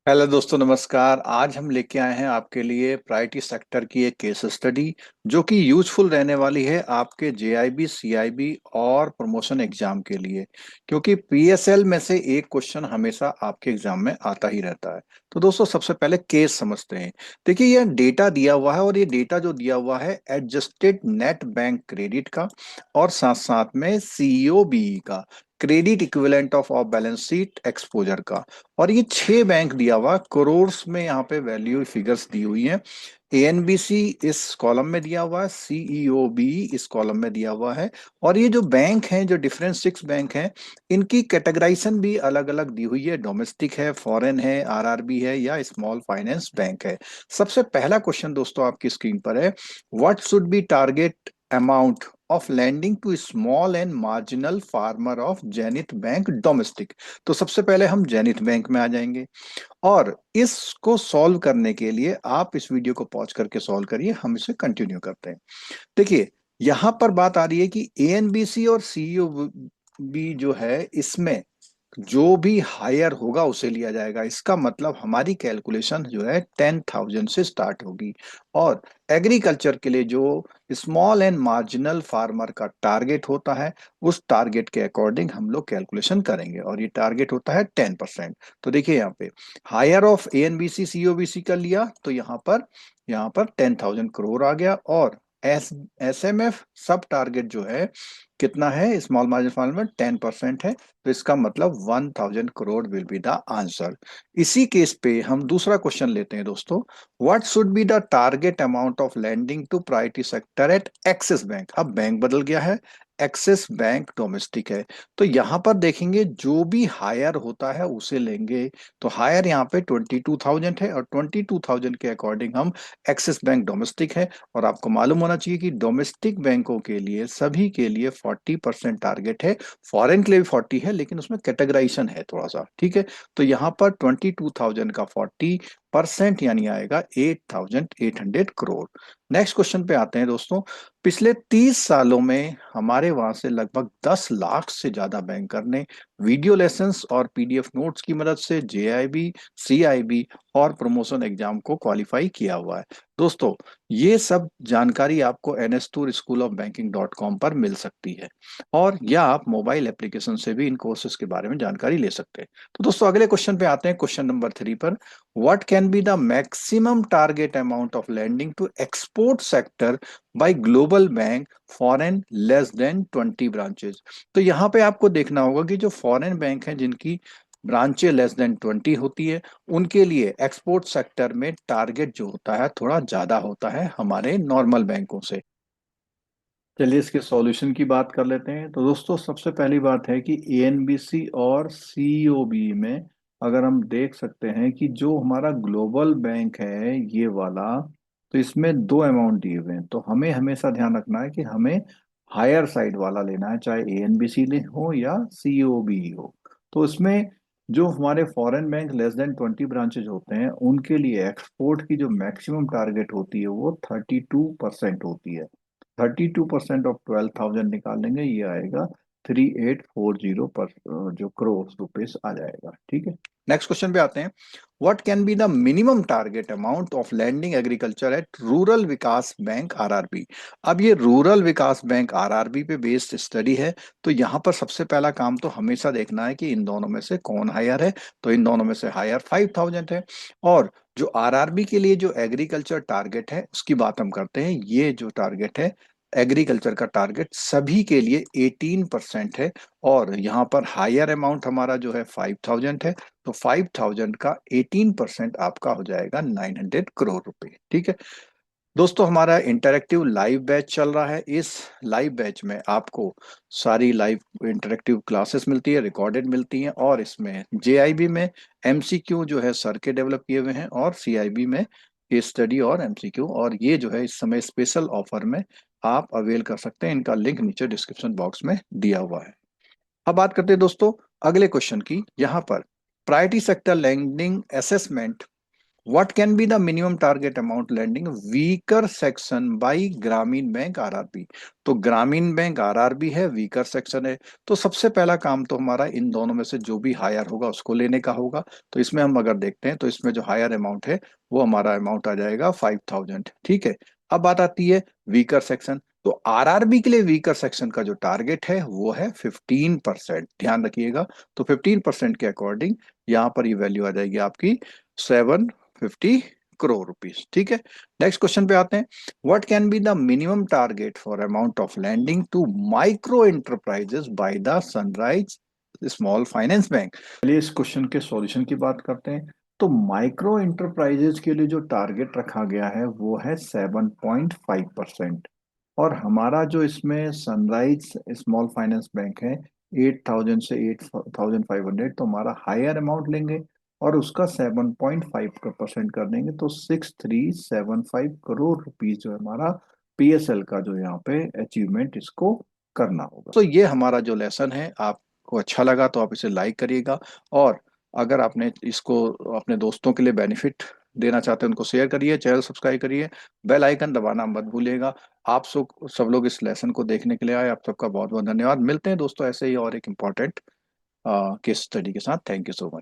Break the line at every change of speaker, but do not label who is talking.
Hello दोस्तों, नमस्कार। आज हम लेके आए हैं आपके लिए प्रायोरिटी सेक्टर की एक केस स्टडी जो कि यूजफुल रहने वाली है आपके जेआईबी, सीआईबी और प्रमोशन एग्जाम के लिए। क्योंकि पीएसएल में से एक क्वेश्चन हमेशा आपके एग्जाम में आता ही रहता है। तो दोस्तों, सबसे पहले केस समझते हैं। देखिए, यह डेटा दिया हुआ है और ये डेटा जो दिया हुआ है एडजस्टेड नेट बैंक क्रेडिट का और साथ साथ में सीईओबी का, credit equivalent of balance sheet exposure का। और ये 6 बैंक दिया हुआ, करोर्स में यहाँ पे वैल्यू फिगर्स दी हुई हैं। एएनबीसी इस कॉलम में दिया हुआ है, सीईओबी इस कॉलम में दिया हुआ है। और ये जो बैंक हैं, जो डिफरेंट 6 बैंक हैं, इनकी कैटेगराइजेशन भी अलग अलग दी हुई है। डोमेस्टिक है, फॉरेन है, आरआरबी है या स्मॉल फाइनेंस बैंक है। सबसे पहला क्वेश्चन दोस्तों आपकी स्क्रीन पर है, what should be target amount of landing to small and marginal farmer of Zenith bank domestic. तो सबसे पहले हम जेनिथ बैंक में आ जाएंगे और इसको सॉल्व करने के लिए आप इस वीडियो को पॉज करके सॉल्व करिए, हम इसे कंटिन्यू करते हैं। देखिए, यहां पर बात आ रही है कि एएनबीसी और सीईओ बी जो है, इसमें जो भी हायर होगा उसे लिया जाएगा। इसका मतलब हमारी कैलकुलेशन जो है 10,000 से स्टार्ट होगी। और एग्रीकल्चर के लिए जो स्मॉल एंड मार्जिनल फार्मर का टारगेट होता है, उस टारगेट के अकॉर्डिंग हम लोग कैलकुलेशन करेंगे और ये टारगेट होता है 10%। तो देखिए, यहाँ पे हायर ऑफ एएनबीसी सीओबीसी का लिया तो यहाँ पर 10,000 करोड़ आ गया। और एसएमएफ सब टारगेट जो है कितना है, स्मॉल मार्जिन फार्मर में 10% है। तो इसका मतलब 1,000 crore will be the answer. इसी केस पे हम दूसरा क्वेश्चन लेते हैं दोस्तों, what should be the target amount of landing to priority sector at Axis bank. अब बैंक बदल गया है, एक्सिस बैंक डोमेस्टिक है। तो यहां पर देखेंगे जो भी हायर होता है उसे लेंगे। तो हायर यहाँ पे 22,000 है और 22,000 के अकॉर्डिंग हम एक्सिस बैंक डोमेस्टिक है। और आपको मालूम होना चाहिए कि डोमेस्टिक बैंकों के लिए सभी के लिए 40% टारगेट है। फॉरेन के लिए भी 40 है, लेकिन उसमें कैटेगराइजेशन है थोड़ा सा, ठीक है। तो यहाँ पर 22,000 का 40% यानी आएगा 8,800 करोड़। नेक्स्ट क्वेश्चन पे आते हैं दोस्तों। पिछले 30 सालों में हमारे वहां से लगभग 10 लाख से ज्यादा बैंकर ने वीडियो लेसन्स और पीडीएफ नोट्स की मदद से जेआईबी, सीआईबी और प्रमोशन एग्जाम को क्वालिफाई किया हुआ है। दोस्तों, ये सब जानकारी आपको nstourschoolofbanking.com पर मिल सकती है और या आप मोबाइल एप्लीकेशन से भी इन कोर्सेज के बारे में जानकारी ले सकते हैं। तो दोस्तों, अगले क्वेश्चन पे आते हैं, क्वेश्चन नंबर 3 पर। What can be the maximum target amount of landing to export sector by global bank foreign less than 20 branches. तो यहाँ पे आपको देखना होगा कि जो फॉरेन बैंक हैं जिनकी ब्रांचें लेस देन 20 होती है, उनके लिए एक्सपोर्ट सेक्टर में टारगेट जो होता है थोड़ा ज्यादा होता है हमारे नॉर्मल बैंकों से। चलिए, इसके सॉल्यूशन की बात कर लेते हैं। तो दोस्तों, सबसे पहली बात है कि एएनबीसी और सीईओबी में अगर हम देख सकते हैं कि जो हमारा ग्लोबल बैंक है ये वाला, तो इसमें दो अमाउंट दिए हुए हैं। तो हमें हमेशा ध्यान रखना है कि हमें हायर साइड वाला लेना है, चाहे एएनबीसी ले हो या सीईओबी हो। तो इसमें जो हमारे foreign bank less than 20 branches होते हैं, उनके लिए एक्सपोर्ट की जो मैक्सिमम टारगेट होती है वो 32% होती है। 32% ऑफ 12,000 निकाल लेंगे, ये आएगा 3,840 पर जो करोड़ रुपीस आ जाएगा, ठीक है। नेक्स्ट क्वेश्चन पे आते हैं, what can be the minimum target amount of landing agriculture at rural Vikas bank RRB. अब ये रूरल विकास बैंक आरआरबी पे बेस्ड स्टडी है। तो यहाँ पर सबसे पहला काम तो हमेशा देखना है कि इन दोनों में से कौन हायर है। तो इन दोनों में से हायर 5,000 है। और जो आरआरबी के लिए जो एग्रीकल्चर टारगेट है उसकी बात हम करते हैं। ये जो टारगेट है एग्रीकल्चर का टारगेट सभी के लिए 18% है। और यहाँ पर हायर अमाउंट हमारा जो है 5,000 है। तो 5,000 का 18% आपका हो जाएगा 900 करोड़ रुपए, ठीक है। दोस्तों, हमारा इंटरेक्टिव लाइव बैच चल रहा है। इस लाइव बैच में आपको सारी लाइव इंटरेक्टिव क्लासेस मिलती है, रिकॉर्डेड मिलती हैं। और इसमें जेआईबी में एमसीक्यू जो है सर के डेवलप किए हुए हैं और सीआईबी में केस स्टडी और एमसीक्यू। और ये जो है इस समय स्पेशल ऑफर में आप अवेल कर सकते हैं। इनका लिंक नीचे डिस्क्रिप्शन बॉक्स में दिया हुआ है। अब बात करते हैं दोस्तों अगले क्वेश्चन की। यहाँ पर priority sector landing assessment what can be the minimum target amount landing weaker section by Gramin bank RRB. तो ग्रामीण बैंक आरआरबी है, वीकर सेक्शन है। तो सबसे पहला काम तो हमारा इन दोनों में से जो भी हायर होगा उसको लेने का होगा। तो इसमें हम अगर देखते हैं तो इसमें जो हायर अमाउंट है वो हमारा अमाउंट आ जाएगा 5,000। ठीक है। अब बात आती है वीकर सेक्शन। तो आरआरबी के लिए वीकर सेक्शन का जो टारगेट है वो है 15%, ध्यान रखिएगा। तो 15% के अकॉर्डिंग यहाँ पर ये वैल्यू आ जाएगी आपकी 750 करोड़ रुपीस। ठीक है। नेक्स्ट क्वेश्चन पे आते हैं। What can be the minimum target for amount of landing to micro enterprises by the Sunrise small finance bank. चलिए इस क्वेश्चन के सॉल्यूशन की बात करते हैं। तो माइक्रो एंटरप्राइजेज के लिए जो टारगेट रखा गया है वो है 7.5%। और हमारा जो इसमें सनराइज स्मॉल फाइनेंस बैंक है 8,000 से 8,500, तो हमारा हायर अमाउंट लेंगे और उसका 7.5% कर देंगे। तो 6,375 करोड़ रुपीज जो है हमारा पीएसएल का जो यहाँ पे अचीवमेंट इसको करना होगा। तो ये हमारा जो लेसन है, आपको अच्छा लगा तो आप इसे लाइक करिएगा। और अगर आपने इसको अपने दोस्तों के लिए बेनिफिट देना चाहते हैं उनको शेयर करिए, चैनल सब्सक्राइब करिए, बेल आइकन दबाना मत भूलिएगा। आप सब लोग इस लेसन को देखने के लिए आए, आप सबका बहुत बहुत धन्यवाद। मिलते हैं दोस्तों ऐसे ही और एक इम्पोर्टेंट केस स्टडी के साथ। Thank you so much.